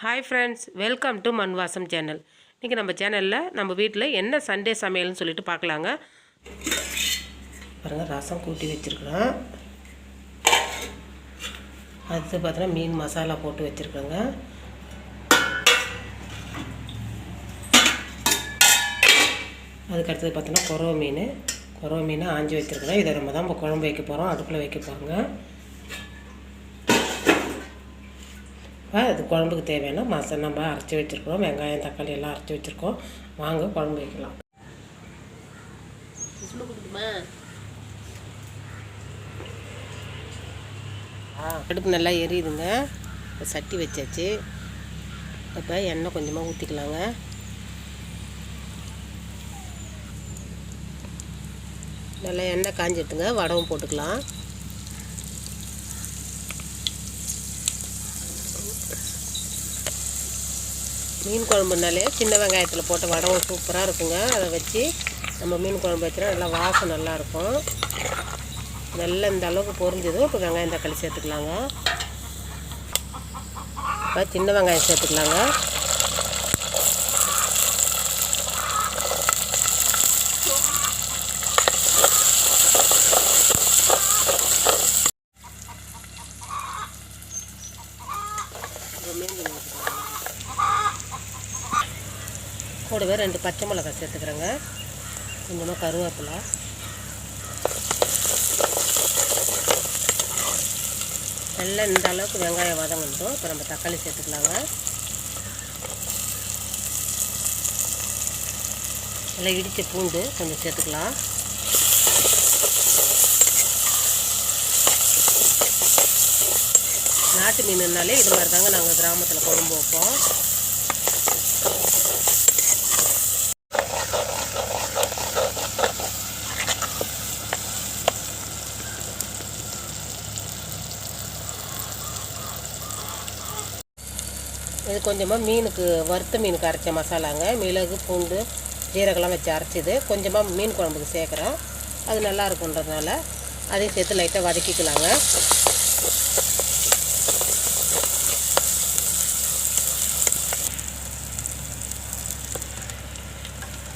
Hi friends, welcome to மண் வாசம் channel. இன்றைக்கி நம்ம சேனலில் நம்ம வீட்டில் என்ன சண்டே சமையல்னு சொல்லிட்டு பார்க்கலாங்க. பாருங்கள், ரசம் கூட்டி வச்சுருக்குறோம். அடுத்து பார்த்தோன்னா மீன் மசாலா போட்டு வச்சுருக்கோங்க. அதுக்கு அடுத்தது பார்த்தோன்னா குறவை மீன் ஆஞ்சி வச்சுருக்குறோம். இதை நம்ம தான் இப்போ குழம்பு வைக்க போகிறோம், அடுப்பில் வைக்க போகிறோங்க. அது குழம்புக்கு தேவையான மசாலா நம்ம அரைச்சி வச்சுருக்கோம். வெங்காயம் தக்காளி எல்லாம் அரைச்சி வச்சுருக்கோம். வாங்க குழம்பு வைக்கலாம். அடுப்பு நல்லா எரியுதுங்க. இப்போ சட்டி வச்சாச்சு. இப்போ எண்ணெய் கொஞ்சமாக ஊற்றிக்கலாங்க. நல்லா எண்ணெய் காஞ்சிட்டுங்க. வடவும் போட்டுக்கலாம். மீன் குழம்புனாலே சின்ன வெங்காயத்தில் போட்ட வடவும் சூப்பராக இருக்குங்க. அதை வச்சு நம்ம மீன் குழம்பு வச்சுனா நல்லா வாசம் நல்லாயிருக்கும். நல்லா இந்த அளவுக்கு பொரிஞ்சதும் இப்போ வெங்காயம் தக்காளி சேர்த்துக்கலாங்க. இப்போ சின்ன வெங்காயம் சேர்த்துக்கலாங்க. கூடவே 2 பச்சை மிளகாய் சேர்த்துக்கிறேங்க. கொஞ்சமாக கருவேப்பிலை, நல்லா இந்த அளவுக்கு வெங்காயம் வதங்கட்டும். இப்போ நம்ம தக்காளி சேர்த்துக்கலாங்க. நல்லா இடித்த பூண்டு கொஞ்சம் சேர்த்துக்கலாம். நாட்டு மீனுனாலே இது மாதிரி தாங்க நாங்கள் கிராமத்தில் குழம்பு வைப்போம். இது கொஞ்சமாக மீனுக்கு வறுத்த மீனுக்கு அரைச்ச மசாலாங்க. மிளகு பூண்டு ஜீரகெல்லாம் வச்சு அரைச்சிது கொஞ்சமாக மீன் குழம்புக்கு சேர்க்குறோம். அது நல்லா இருக்குன்றதுனால அதையும் சேர்த்து லைட்டாக வதக்கிக்கலாங்க.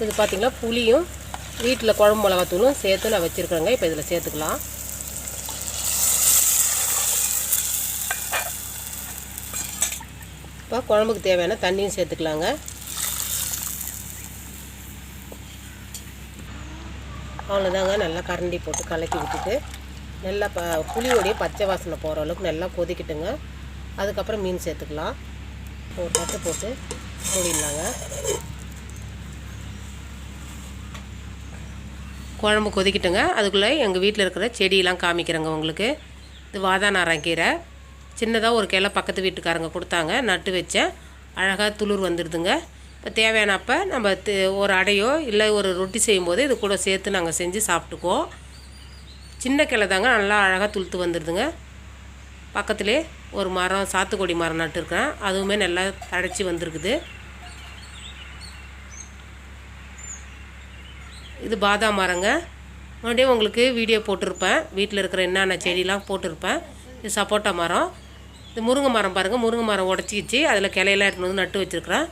இது பார்த்திங்கன்னா புளியும் வீட்டில் குழம்பு மிளகாத்தூளும் சேர்த்து நான் வச்சுருக்கேங்க. இப்போ இதில் சேர்த்துக்கலாம். இப்போ குழம்புக்கு தேவையான தண்ணியும் சேர்த்துக்கலாங்க. அவ்வளோதாங்க. நல்லா கரண்டி போட்டு கலக்கி விட்டுட்டு நல்லா புளியோடைய பச்சை வாசனை போகிற அளவுக்கு நல்லா கொதிக்கிட்டுங்க. அதுக்கப்புறம் மீன் சேர்த்துக்கலாம். ஒரு தட்டு போட்டு மூடிடலாங்க. குழம்பு கொதிக்கிட்டுங்க. அதுக்குள்ளே எங்கள் வீட்டில் இருக்கிற செடியெலாம் காமிக்கிறேங்க உங்களுக்கு. இது வாதாநாரங்கீரை சின்னதாக ஒரு கிளை பக்கத்து வீட்டுக்காரங்க கொடுத்தாங்க, நட்டு வச்சேன். அழகாக துளிர் வந்துடுதுங்க. இப்போ தேவையான அப்போ நம்ம ஒரு அடையோ இல்லை ஒரு ரொட்டி செய்யும்போது இது கூட சேர்த்து நாங்கள் செஞ்சு சாப்பிட்டுக்குவோம். சின்ன கிளை தாங்க, நல்லா அழகாக துளுத்து வந்துடுதுங்க. பக்கத்துலேயே ஒரு மரம் சாத்துக்கொடி மரம் நட்டுருக்கேன், அதுவுமே நல்லா தழைச்சி வந்திருக்குது. இது பாதாம் மரங்க. மறுபடியும் உங்களுக்கு வீடியோ போட்டிருப்பேன், வீட்டில் இருக்கிற என்னென்ன செடியெலாம் போட்டிருப்பேன். இது சப்போட்டா மரம். இது முருங்கை மரம் பாருங்கள். முருங்கை மரம் உடச்சிக்கிச்சு, அதில் கிளையெல்லாம் எடுத்துன்னு வந்து நட்டு வச்சுருக்குறேன்.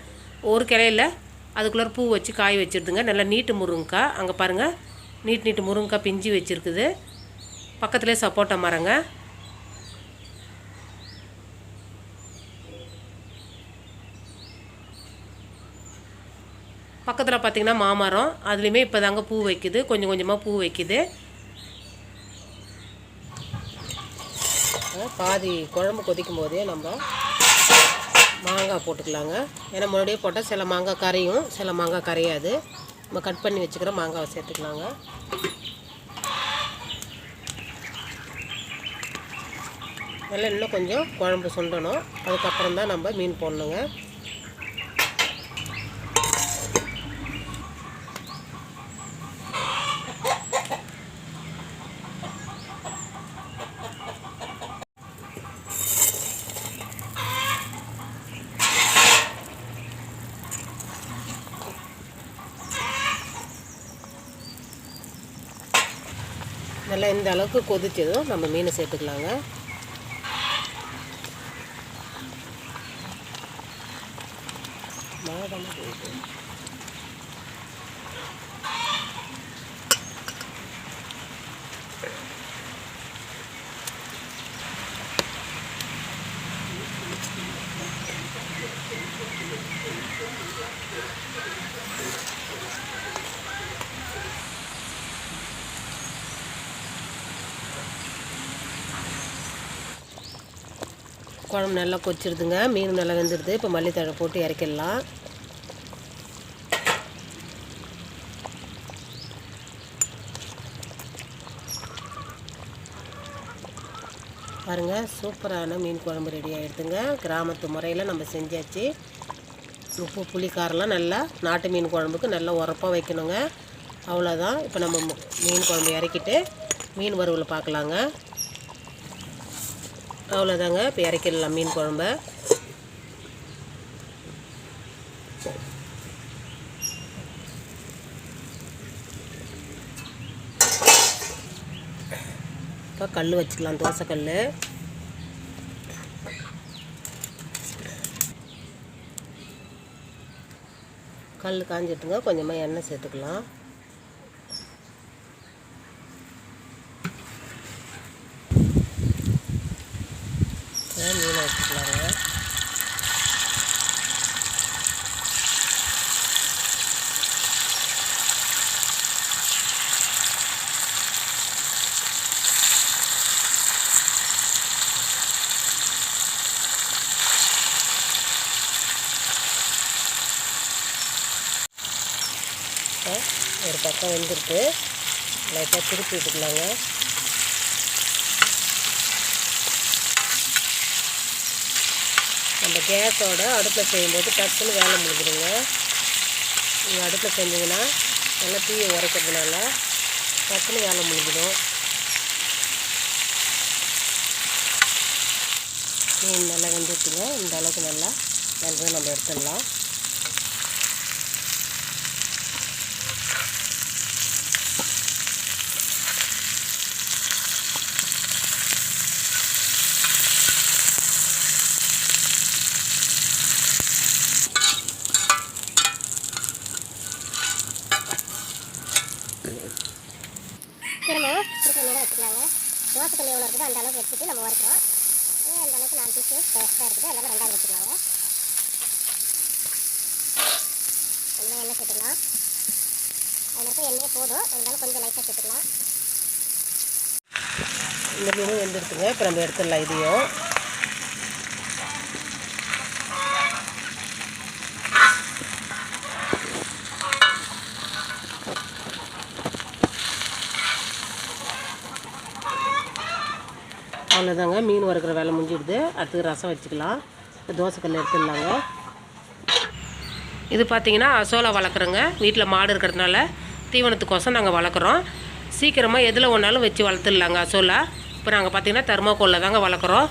ஒரு கிளையில் அதுக்குள்ளே பூ வச்சு காய் வச்சுருதுங்க. நல்லா நீட்டு முருங்கைக்காய். அங்கே பாருங்கள், நீட்டு முருங்கைக்காய் பிஞ்சு வச்சுருக்குது. பக்கத்துலேயே சப்போட்டா மரங்க. பக்கத்தில் பார்த்திங்கன்னா மாமரம், அதுலேயுமே இப்போ தாங்க பூ வைக்குது, கொஞ்சம் கொஞ்சமாக பூ வைக்குது. பாதி குழம்பு கொதிக்கும் போதே நம்ம மாங்காய் போட்டுக்கலாங்க. ஏன்னா முன்னாடியே போட்டால் சில மாங்காய் கரையும், சில மாங்காய் கரையாது. நம்ம கட் பண்ணி வச்சுக்கிற மாங்காவை சேர்த்துக்கலாங்க. நல்லா இன்னும் கொஞ்சம் குழம்பு சுண்டணும். அதுக்கப்புறம் தான் நம்ம மீன் போடணுங்க. நல்லா இந்த அளவுக்கு கொதிச்சதும் நம்ம மீனை சேர்த்துக்கலாங்க. குழம்பு நல்லா கொச்சிடுதுங்க, மீன் நல்லா வெந்துடுது. இப்போ மல்லித்தழை போட்டு இறக்கிடலாம். பாருங்கள், சூப்பரான மீன் குழம்பு ரெடி ஆகிடுதுங்க. கிராமத்து முறையில் நம்ம செஞ்சாச்சு. உப்பு புளி காரெலாம் நல்லா நாட்டு மீன் குழம்புக்கு நல்லா உரப்பாக வைக்கணுங்க. அவ்வளோதான். இப்போ நம்ம மீன் குழம்பு இறக்கிட்டு மீன் வறுவல் பார்க்கலாங்க. அவ்வளோதாங்க. இப்போ இறக்கிடலாம் மீன் குழம்ப. இப்போ கல் வச்சுக்கலாம், தோசை கல். கல் காஞ்சிட்டுங்க, கொஞ்சமாக எண்ணெய் சேர்த்துக்கலாம். மீனை வச்சுக்கலாங்க. ஒரு பக்கம் வெந்துருக்கு, லைட்டாக திருப்பி விட்டுக்கலாங்க. நம்ம கேஸோட அடுப்பில் செய்யும்போது டக்குன்னு வேலை முடிஞ்சிடுங்க. நீங்கள் அடுப்பில் செஞ்சிங்கன்னா நல்லா தீயை உரைக்கிறதுனால டக்குன்னு வேலை முடிஞ்சிடும். மீன் நல்லா வெந்துட்டுங்க. இந்த அளவுக்கு நல்லா வெந்தது நம்ம எடுத்துடலாம். திரும்ப இருக்கிற நேரம் வச்சுக்கலாங்க. தோசை கல் எவ்வளோ இருக்குதோ அந்த அளவுக்கு வச்சுட்டு நம்ம வறுக்கிறோம். அந்த அளவுக்கு 4 பீஸு எக்ஸ்ட்ரா இருக்குது, அதனால் 2வது வச்சுக்கலாங்க. கொஞ்சமாக எண்ணெய் சேர்த்துக்கலாம். அதில் இருக்க எண்ணெயே போதும், இருந்தாலும் கொஞ்சம் லைட்டாக சேர்த்துக்கலாம். இந்த மீனும் வெந்துருக்குங்க. இப்போ நம்ம எடுத்துடலாம் இதையும். அவ்வளோதாங்க, மீன் வறுக்கிற வேலை முடிஞ்சிடுது. அடுத்து ரசம் வச்சுக்கலாம். தோசைக்கல் எடுத்துடலாங்க. இது பார்த்திங்கன்னா அசோலா வளர்க்குறோங்க. வீட்டில் மாடு இருக்கிறதுனால தீவனத்துக்கோசம் நாங்கள் வளர்க்குறோம். சீக்கிரமாக எதில் ஒன்றாலும் வச்சு வளர்த்துடலாங்க அசோலா. இப்போ நாங்கள் பார்த்திங்கன்னா தெர்மாக்கோலில் தாங்க வளர்க்குறோம்.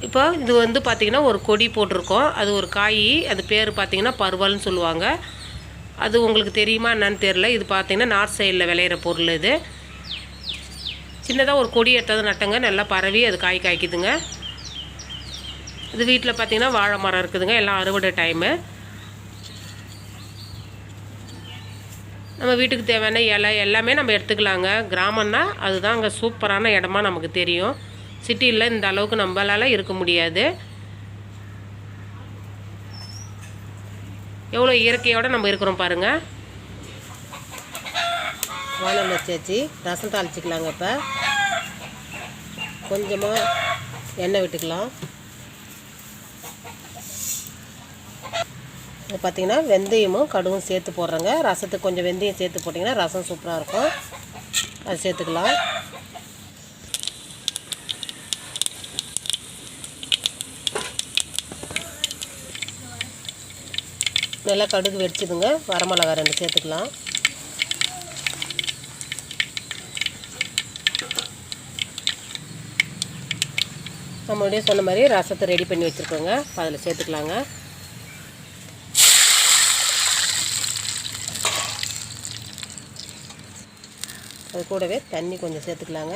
இப்போ இது வந்து பார்த்திங்கன்னா ஒரு கொடி போட்டிருக்கோம். அது ஒரு காய், அது பேர் பார்த்திங்கன்னா பருவல்னு சொல்லுவாங்க. அது உங்களுக்கு தெரியுமா என்னன்னு தெரில. இது பார்த்திங்கன்னா நார்த் சைடில் விளையிற பொருள். இது சின்னதாக ஒரு கொடி எடுத்தது நட்டங்க, நல்லா பரவி அது காய் காய்க்குதுங்க. இது வீட்டில் பார்த்திங்கன்னா வாழை மரம் இருக்குதுங்க. எல்லாம் அறுவடை டைமு. நம்ம வீட்டுக்கு தேவையான இலை எல்லாமே நம்ம எடுத்துக்கலாங்க. கிராமம்னா அதுதான் அங்கே சூப்பரான இடமா நமக்கு தெரியும். சிட்டியில் இந்த அளவுக்கு நம்மளால் இருக்க முடியாது. எவ்வளோ இயற்கையோடு நம்ம இருக்கிறோம் பாருங்கள். வானல் வச்சாச்சு, ரசம் தாளிச்சிக்கலாங்க. இப்போ கொஞ்சமாக எண்ணெய் விட்டுக்கலாம். இது பார்த்திங்கன்னா வெந்தயமும் கடுகும் சேர்த்து போடுறேங்க. ரசத்துக்கு கொஞ்சம் வெந்தயம் சேர்த்து போட்டிங்கன்னா ரசம் சூப்பராக இருக்கும். அது சேர்த்துக்கலாம். நல்லா கடுகு வெடிச்சுதுங்க. வரமிளகா 2 சேர்த்துக்கலாம். நம்ம அப்படியே சொன்ன மாதிரி ரசத்தை ரெடி பண்ணி வச்சுருக்கோங்க. அதில் சேர்த்துக்கலாங்க. அது கூடவே தண்ணி கொஞ்சம் சேர்த்துக்கலாங்க.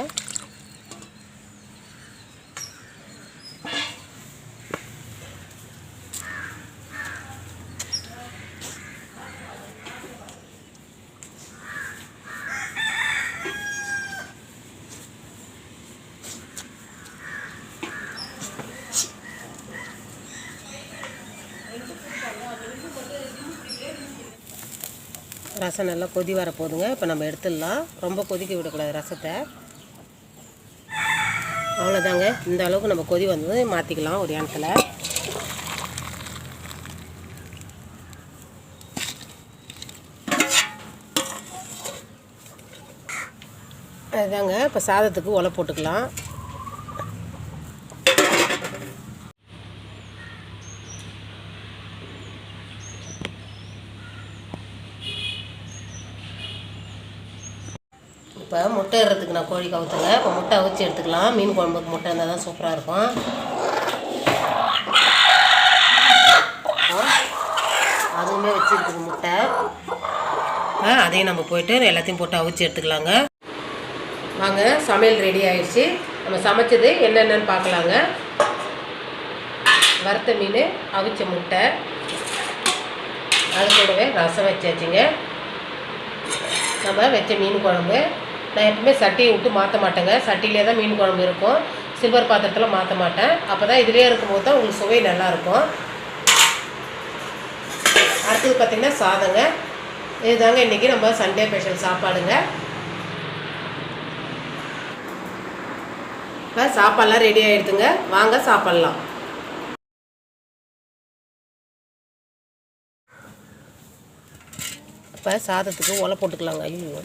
ரசம் நல்லா கொதி வர போதுங்க. இப்போ நம்ம எடுத்துடலாம். ரொம்ப கொதிக்க விடக்கூடாது ரசத்தை. அவ்வளோதாங்க. இந்த அளவுக்கு நம்ம கொதி வந்தது மாற்றிக்கலாம் ஒரு இடத்துல. அதுதாங்க. இப்போ சாதத்துக்கு உலை போட்டுக்கலாம். இப்போ முட்டை இடுறதுக்கு நான் கோழி கவுத்துங்க. இப்போ முட்டை அவிச்சு எடுத்துக்கலாம். மீன் குழம்புக்கு முட்டை இருந்தால் தான் சூப்பராக இருக்கும். அதுவுமே வச்சுருக்குது முட்டை. அதையும் நம்ம போயிட்டு எல்லாத்தையும் போட்டு அவிச்சு எடுத்துக்கலாங்க. வாங்க, சமையல் ரெடி ஆயிடுச்சு. நம்ம சமைச்சது என்னென்னு பார்க்கலாங்க. வறுத்த மீன், அவிச்ச முட்டை, அது கூடவே ரசம் வச்சாச்சுங்க. நம்ம வச்ச மீன் குழம்பு. நான் எப்பவுமே சட்டியை விட்டு மாற்ற மாட்டேங்க. சட்டியிலே தான் மீன் குழம்பு இருக்கும். சில்வர் பாத்திரத்தில் மாற்ற மாட்டேன். அப்போ தான் இதிலே இருக்கும்போது தான் உங்களுக்கு சுவை நல்லாயிருக்கும். அடுத்தது பார்த்திங்கன்னா சாதங்க. இதுதாங்க இன்றைக்கி நம்ம சண்டே ஸ்பெஷல் சாப்பாடுங்க. இப்போ சாப்பாடெலாம் ரெடி ஆகிடுதுங்க. வாங்க சாப்பிட்லாம். இப்போ சாதத்துக்கு உலை போட்டுக்கலாங்க. ஐயோ,